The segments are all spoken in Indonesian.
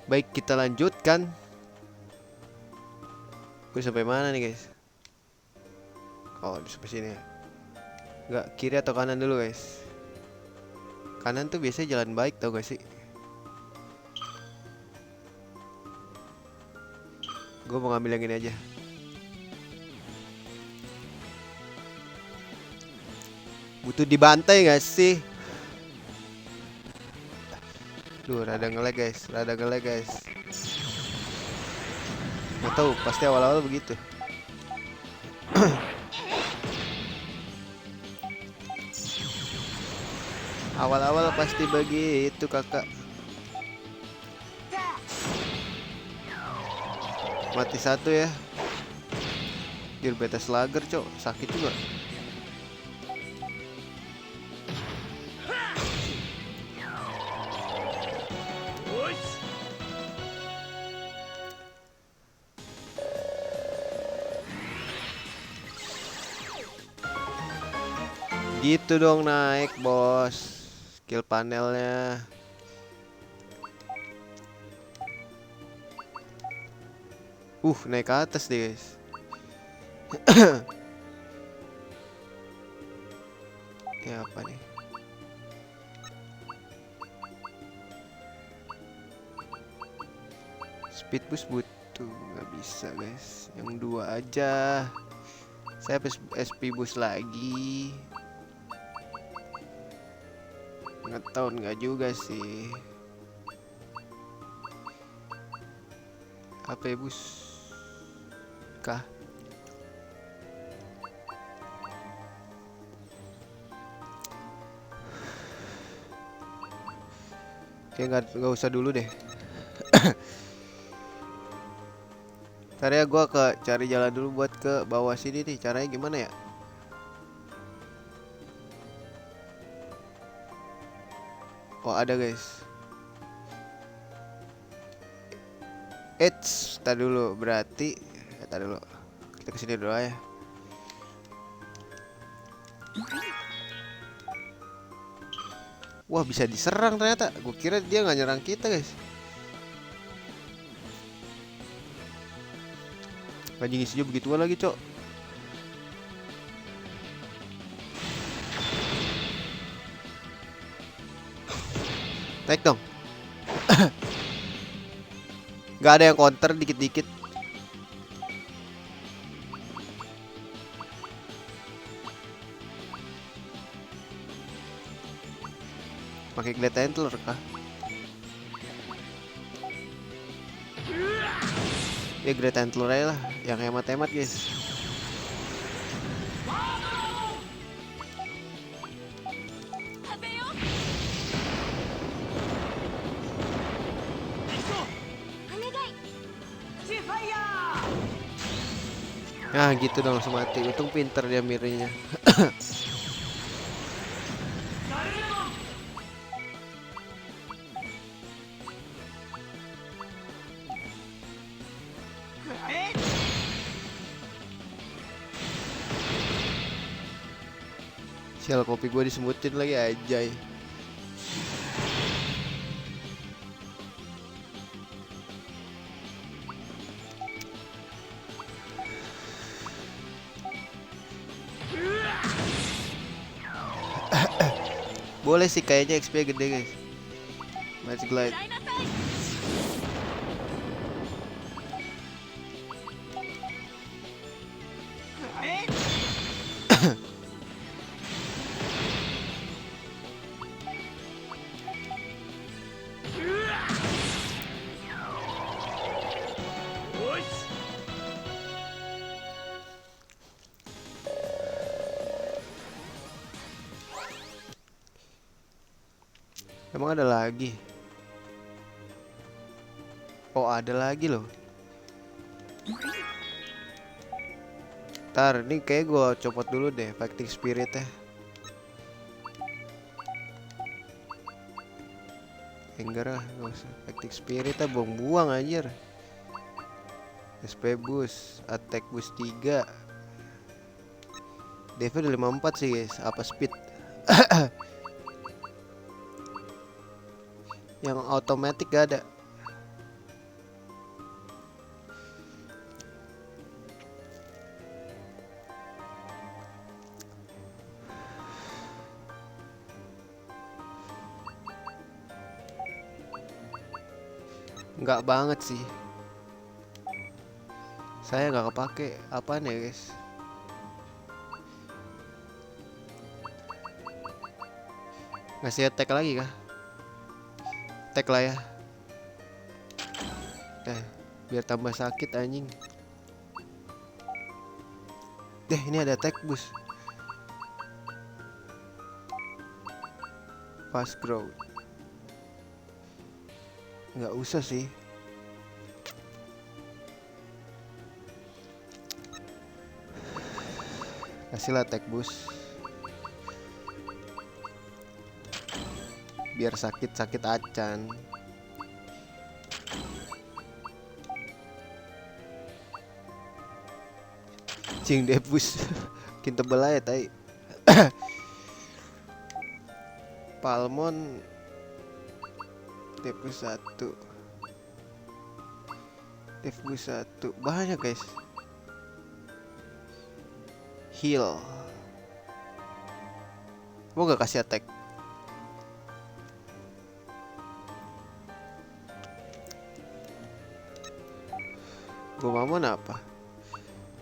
Baik, kita lanjutkan. Gue sampai mana nih guys? Oh, di sampai sini ya. Enggak, kiri atau kanan dulu guys. Kanan tuh biasanya jalan baik tau gak sih? Gue mau ngambil yang ini aja. Butuh dibantai gak sih? Duh, rada ngelag guys, rada ngelag guys. Gak tau, pasti awal-awal begitu. Awal-awal pasti begitu kakak. Mati satu ya. Dir beta slugger cok, sakit juga. Gitu dong naik bos. Skill panelnya. Naik ke atas deh guys. Ya apa nih? Speed boost butuh, nggak bisa guys. Yang dua aja. Saya SP boost lagi. Nggak tahu, nggak juga sih. HP boost kah? Kayak nggak usah dulu deh. Ntar ya gue cari jalan dulu buat ke bawah sini nih. Caranya gimana ya? Oh ada guys. Tadi dulu berarti. Tadi dulu. Kita kesini dulu ya. Wah bisa diserang ternyata. Gue kira dia nggak nyerang kita guys. Anjing isinya begituan lagi cok. Naik dong. Gak ada yang counter dikit-dikit. Pakai Glade Antler kah? Ya Glade Antler aja lah, yang hemat-hemat guys. Nah gitu dong langsung mati. Untung pinter dia miranya. Sial, kopi gue disebutin lagi ajay. Boleh sih kayaknya XP gede guys. Magic Glide. Emang ada lagi? Oh ada lagi loh. Ntar ini kayak gue copot dulu deh Fighting Spirit ya. Enggak lah, gak usah. Fighting Spirit ya buang-buang anjir. SP boost, attack boost 3. DV udah 54 sih guys. Apa speed? Yang automatic gak ada. Nggak banget sih. Saya nggak kepake. Apaan ya guys? Ngasih attack lagi kah? Attack lah ya. Biar tambah sakit anjing. Ini ada attack boost. Fast growth. Nggak usah sih. Kasihlah attack boost. Biar sakit-sakit acan. Cing depus. Makin tebel aja tai. Palmon depus 1. Depus 1. Banyak guys. Heal. Mau gak kasih attack? Gomamon apa?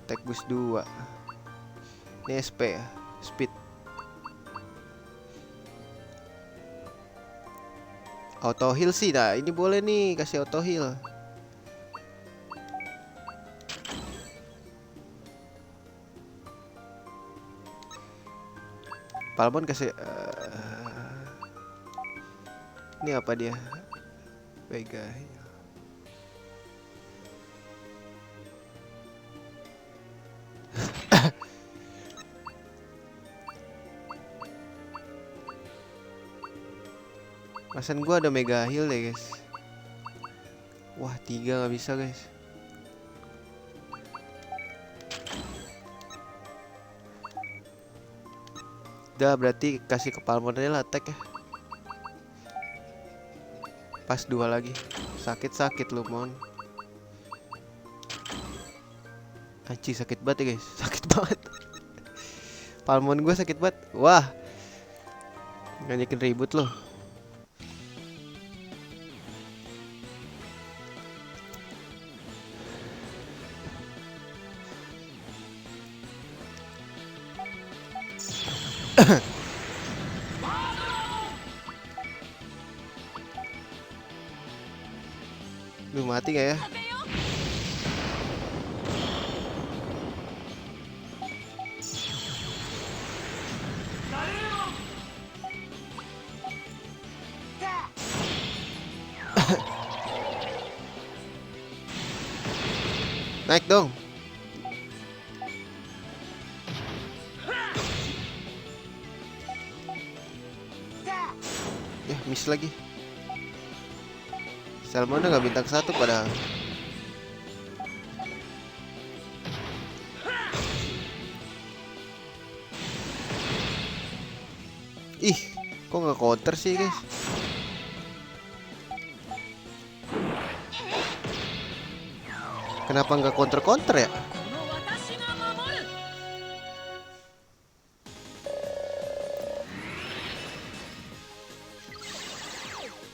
Attack boost 2. Ini SP ya, speed. Auto heal sih, nah ini boleh nih kasih auto heal. Palmon kasih ini apa dia? Vega. Perasaan gua ada mega heal deh guys. Wah 3 nggak bisa guys. Udah berarti kasih ke Palmon aja lah attack ya. Pas 2 lagi. Sakit-sakit lu mon. Anjir sakit banget ya guys. Sakit banget. Palmon gua sakit banget. Wah. Ngajakin ribut loh. Lu mati gak ya? Naik dong. Ya miss lagi. Salmon nggak bintang 1 padahal. Ih, kok nggak counter sih guys? Kenapa nggak counter ya?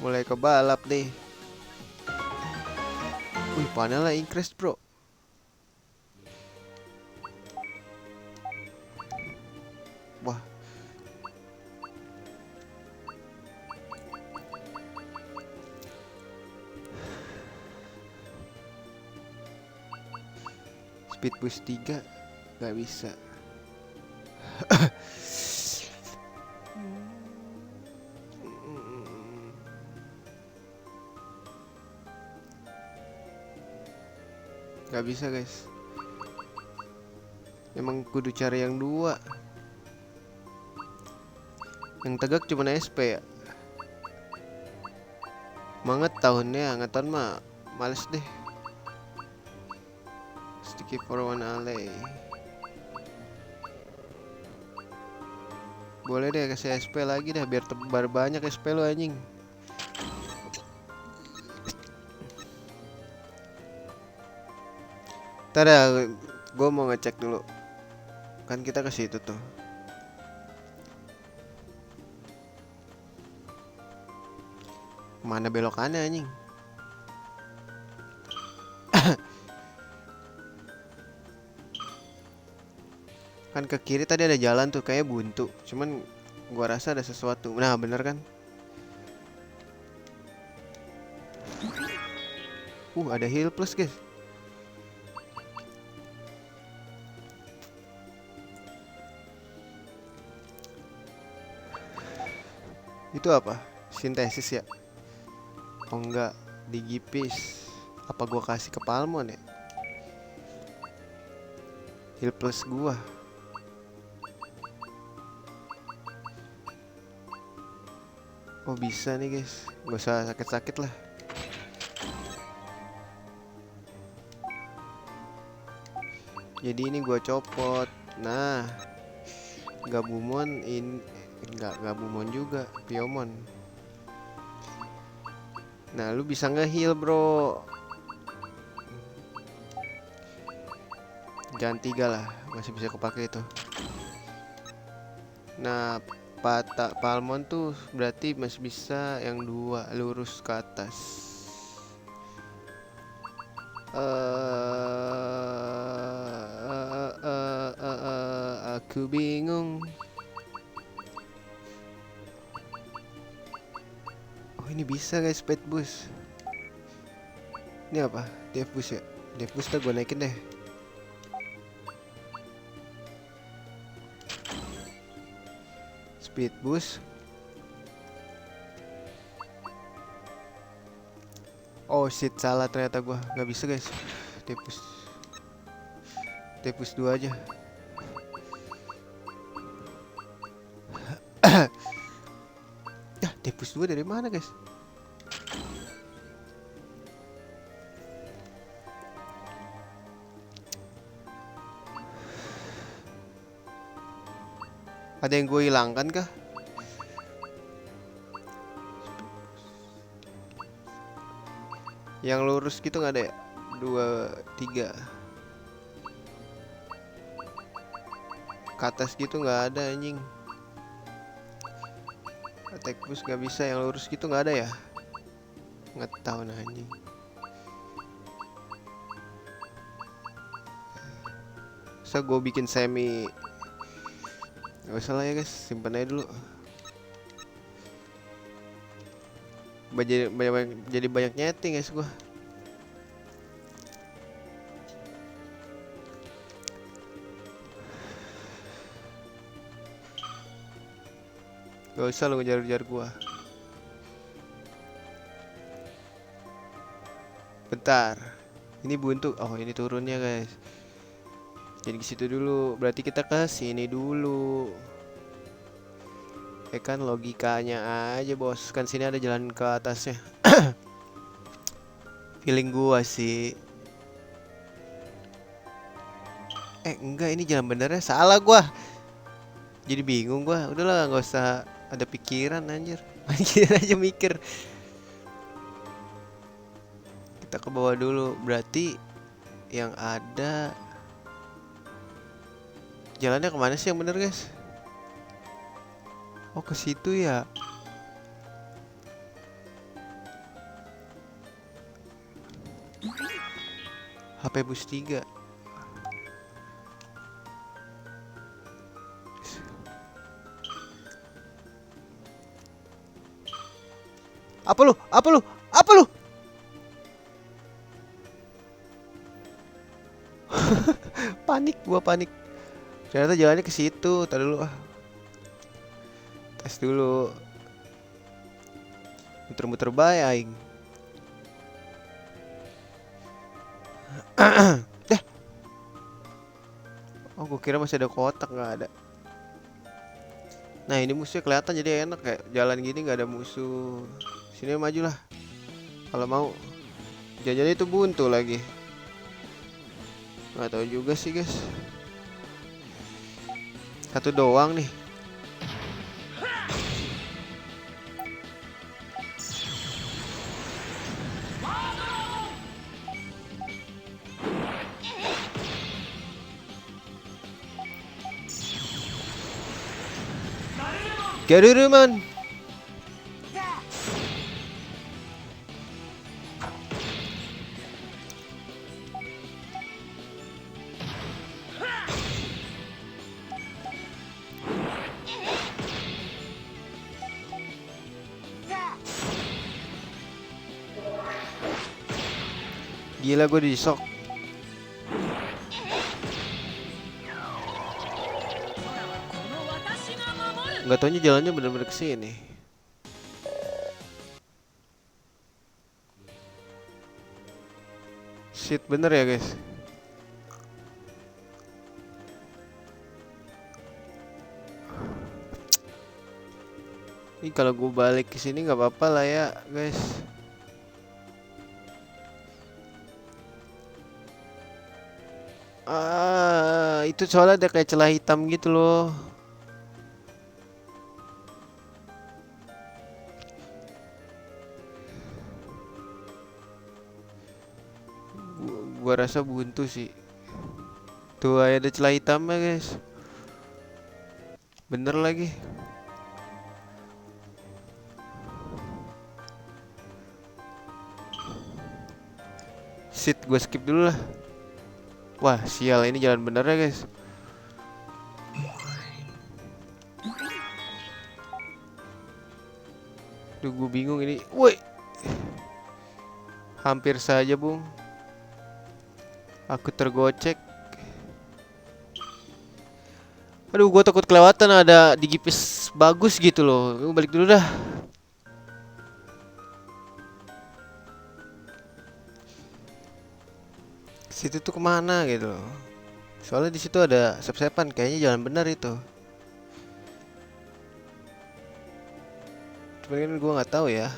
Mulai kebalap nih. Wih, panel lah increase bro. Wah. Speed boost 3 nggak bisa. Gak bisa guys. Emang kudu cari yang 2. Yang tegak cuma SP ya. Manget tahunnya, ngeton mah males deh. Sticky for one alley. Boleh deh kasih SP lagi dah biar tebar banyak SP lo anjing. Tada, gue mau ngecek dulu. Kan kita ke situ tuh. Mana belokannya anjing? Kan ke kiri tadi ada jalan tuh kayak buntu. Cuman gua rasa ada sesuatu. Nah, bener kan? Ada heal plus, guys. Itu apa? Sintesis ya? Oh enggak, digipis. Apa gua kasih ke Palmon ya? Heal plus gua. Oh bisa nih guys, gak usah sakit-sakit lah. Jadi ini gua copot. Nah, Gabumon ini enggak Gabumon juga, Piomon. Nah, lu bisa nge-heal, bro. Jangan 3 lah, masih bisa kepake itu. Nah, Palmon tuh berarti masih bisa yang 2 lurus ke atas. Aku bingung. Oh ini bisa guys, speed boost. Ini apa? Dev boost ya? Dev boost gue naikin deh. Speed boost. Oh shit, salah ternyata gua. Gak bisa guys. Dev boost 2 aja. Ya, Dev boost 2 dari mana guys? Ada yang gue hilangkan kah? Yang lurus gitu nggak ada ya? 2, 3 ke atas gitu nggak ada anjing. Attack boost nggak bisa, yang lurus gitu nggak ada ya? Nggak tahu nah anjing. So gue bikin semi. Gak usah lah ya guys, simpen aja dulu. Jadi banyak nyeting guys gua. Gak usah lu ngejar-ngejar gua. Bentar. Ini buntu. Oh, ini turunnya guys. Jadi ke situ dulu. Berarti kita ke sini dulu. Kan logikanya aja bos. Kan sini ada jalan ke atasnya. Feeling gua sih. Enggak, ini jalan benernya. Salah gua. Jadi bingung gua. Udahlah, nggak usah ada pikiran anjir. Anjir aja mikir. Kita ke bawah dulu. Berarti yang ada jalannya kemana sih yang bener guys? Oh ke situ ya. HP bus 3. Apa lu? Apa lu? Apa lu? Panik, gua panik. Ternyata jalannya ke situ. Tadi dulu ah. Tes dulu. Muter-muter bae aing. Dah. Oh, gua kira masih ada kotak, nggak ada. Nah, ini musuhnya kelihatan jadi enak kayak jalan gini nggak ada musuh. Sini maju lah. Kalau mau. Jajannya itu buntu lagi. Nggak tahu juga sih, guys. Satu doang nih. Geruruman. Gila gue di shock. Nggak taunya jalannya bener-bener ke sini. Shit, bener ya guys. Ini kalau gue balik ke sini nggak apa-apa lah ya guys. Itu soalnya ada kayak celah hitam gitu loh. Gua rasa buntu sih. Tuh ada celah hitamnya guys. Bener lagi. Shit, gue skip dulu lah. Wah, sial, ini jalan bener ya guys. Duh, gue bingung ini. Woi, hampir saja bung. Aku tergocek. Aduh, gue takut kelewatan ada digipis bagus gitu loh. Gue balik dulu dah. Situ tuh kemana gitu loh. Soalnya di situ ada sep-sepan, kayaknya jalan benar itu. Cuman kan gue nggak tahu ya.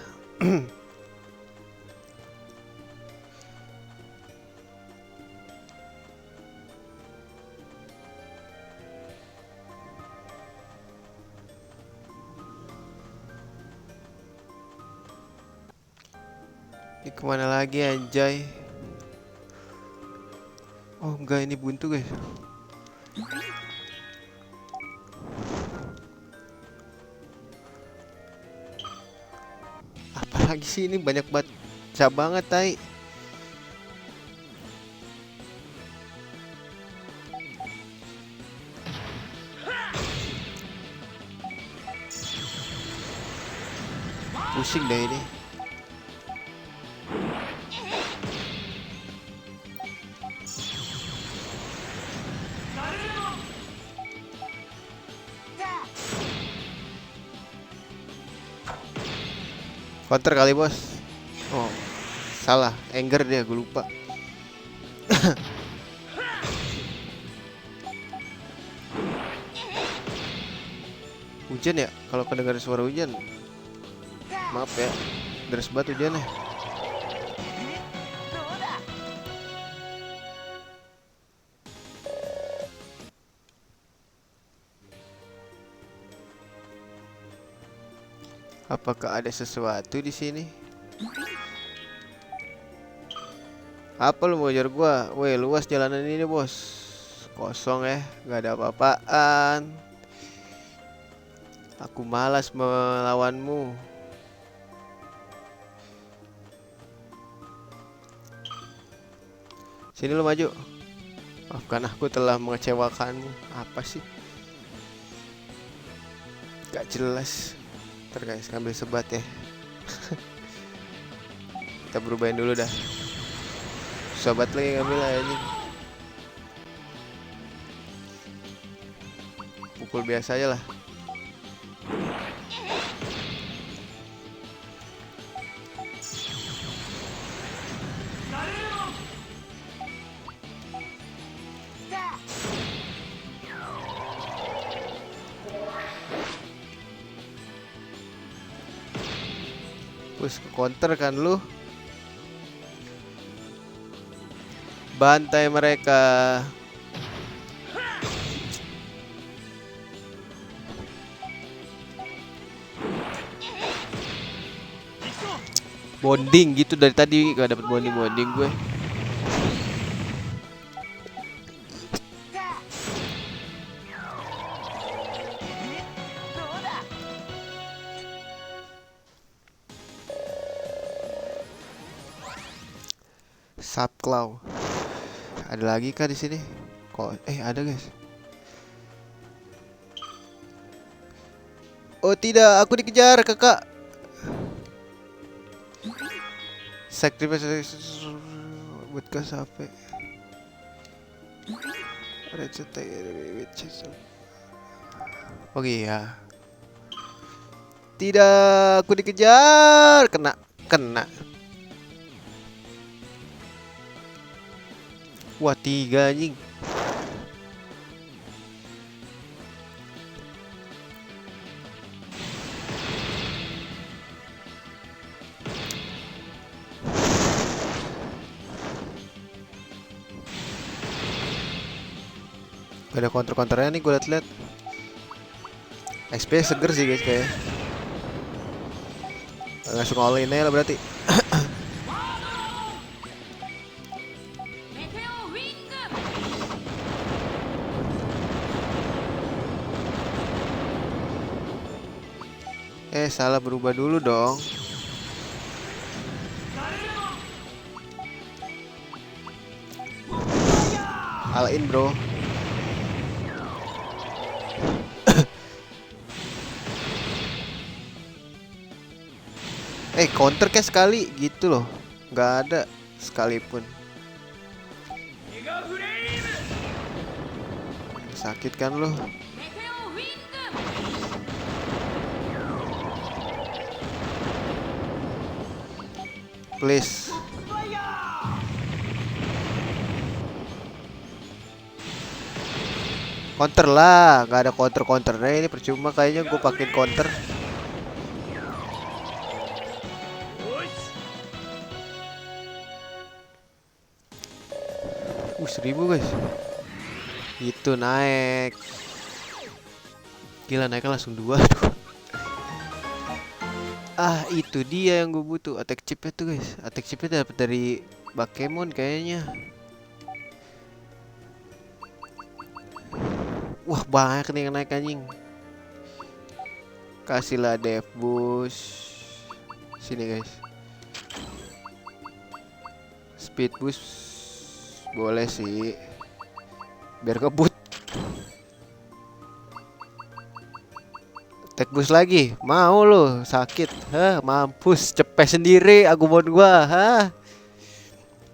Ini kemana lagi anjay? Oh enggak, ini buntu guys. Apalagi sih ini banyak baca banget tai. Pusing deh ini. Counter kali bos. Oh salah, anger dia, gue lupa. Hujan ya? Kalau kedengar suara hujan, maaf ya, deras banget hujannya. Apakah ada sesuatu di sini? Apa lu mau ngejar gua? Weh, luas jalanan ini bos. Kosong ya, nggak ada apa-apaan. Aku malas melawanmu. Sini lu maju. Maafkan aku telah mengecewakanmu. Apa sih? Gak jelas. Ntar guys, ngambil sebat ya. Kita berubahin dulu dah. Sobat lagi ngambil aja. Pukul biasa aja lah. Terus ke counter kan lu. Bantai mereka. Bonding gitu dari tadi gak dapet bonding gue. Subclaw. Ada lagi kah di sini? Kok ada guys. Oh tidak, aku dikejar kakak. Sacrifice. buat gas HP. Oh iya. Tidak, aku dikejar. Kena, kena. Wah, 3 anjing. Gak ada counter-counternya nih, gue liat-liat. XP seger sih guys kayak. Langsung all in aja lah berarti. Salah berubah dulu dong. All in bro. Counter kayak sekali gitu loh. Nggak ada sekalipun. Sakit kan lo. Please. Counter lah, nggak ada counternya ini, percuma kayaknya gue pakai counter. 1000 guys. Itu naik. Gila, naiknya langsung 2 tuh. Itu dia yang gue butuh, attack chipnya tuh guys. Attack chipnya dapat dari Bakemon kayaknya. Wah, banyak nih yang naik anjing. Kasihlah dev boost. Sini guys. Speed boost boleh sih. Biar ngebut. Attack boost lagi. Mau lo sakit. Mampus, cepet sendiri Agumon gua.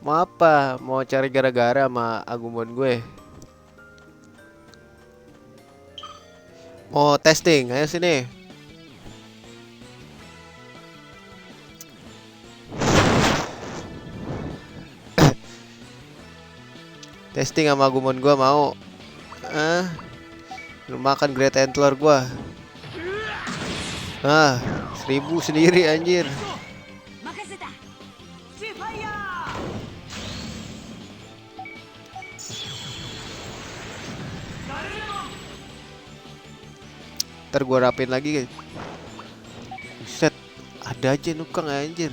Mau apa? Mau cari gara-gara sama Agumon gue. Mau testing, ayo sini. Testing sama Agumon gua mau. Lu makan Great Antler gua. 1000 sendiri anjir. Ntar gua rapin lagi guys. Buset, ada aja nukang anjir.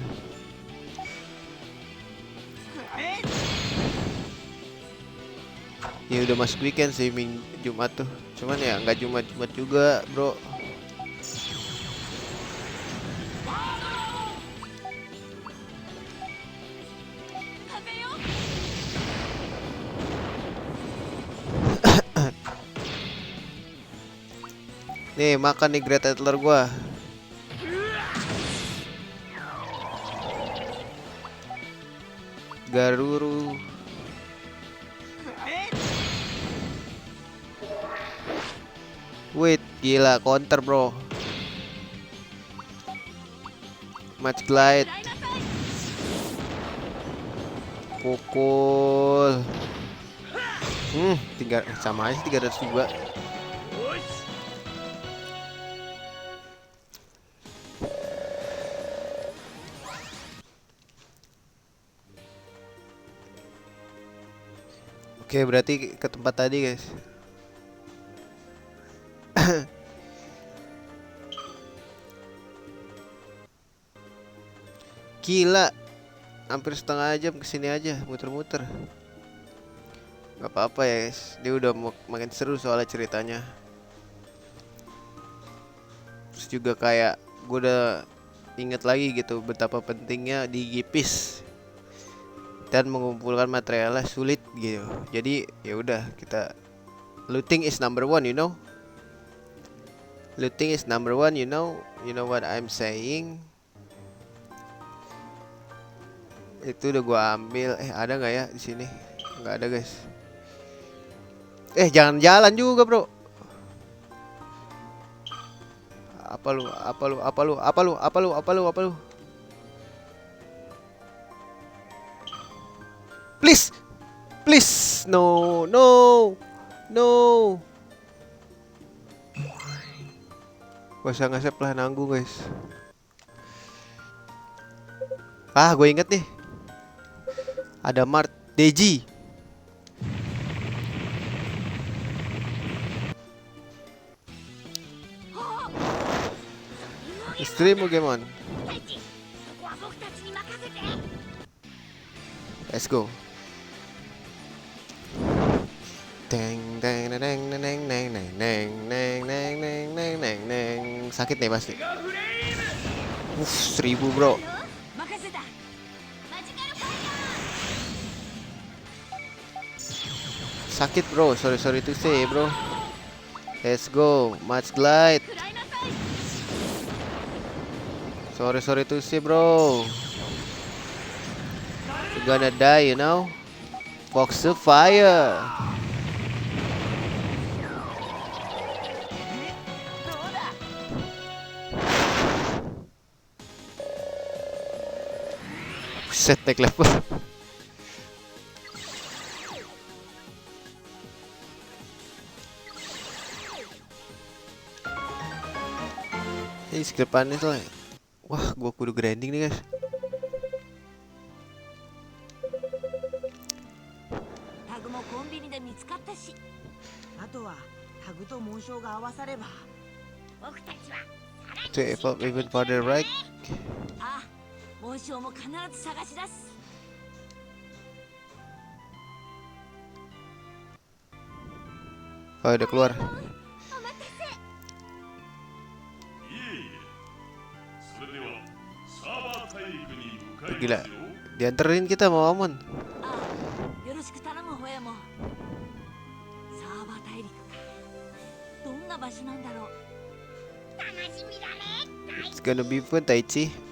Ya udah masuk weekend sih, Jumat tuh. Cuman ya nggak Jumat juga bro. Nih makan nih Great Antler gua. Garuru. Wait, gila counter bro. Match glide. Pukul. Sama aja 302. Oke, berarti ke tempat tadi guys. Gila, hampir setengah jam kesini aja muter-muter. Gak apa-apa ya guys, dia udah makin seru soalnya ceritanya. Terus juga kayak gue udah inget lagi gitu betapa pentingnya di Gipis dan mengumpulkan materialnya sulit gitu. Jadi ya udah, kita looting is number one, you know. Looting is number one, you know what I'm saying. Itu udah gua ambil. Ada nggak ya di sini? Nggak ada guys. Jangan jalan juga bro. Apa lu? Apa lu? Apa lu? Apa lu? Apa lu? Apa lu? Apa lu? Please, please, no, no, no. Gak usah nge-save lah, nanggung guys. Gue inget nih. Ada Mart Deji. Stream Pokemon. Let's go. Teng teng neng neng neng neng neng neng neng neng neng neng neng neng. Sakit nih pasti. 1000 bro. Sakit bro, sorry to say bro. Let's go, Match Glide. Sorry to say bro. You're gonna die, you know. Fox the fire. Set naik level. Ini skill panis lah. Wah, gua kudu grinding nih guys. と evolve even further right. Oh, udah keluar. Gila, dianterin kita mau Amon. It's gonna be fun, Taichi.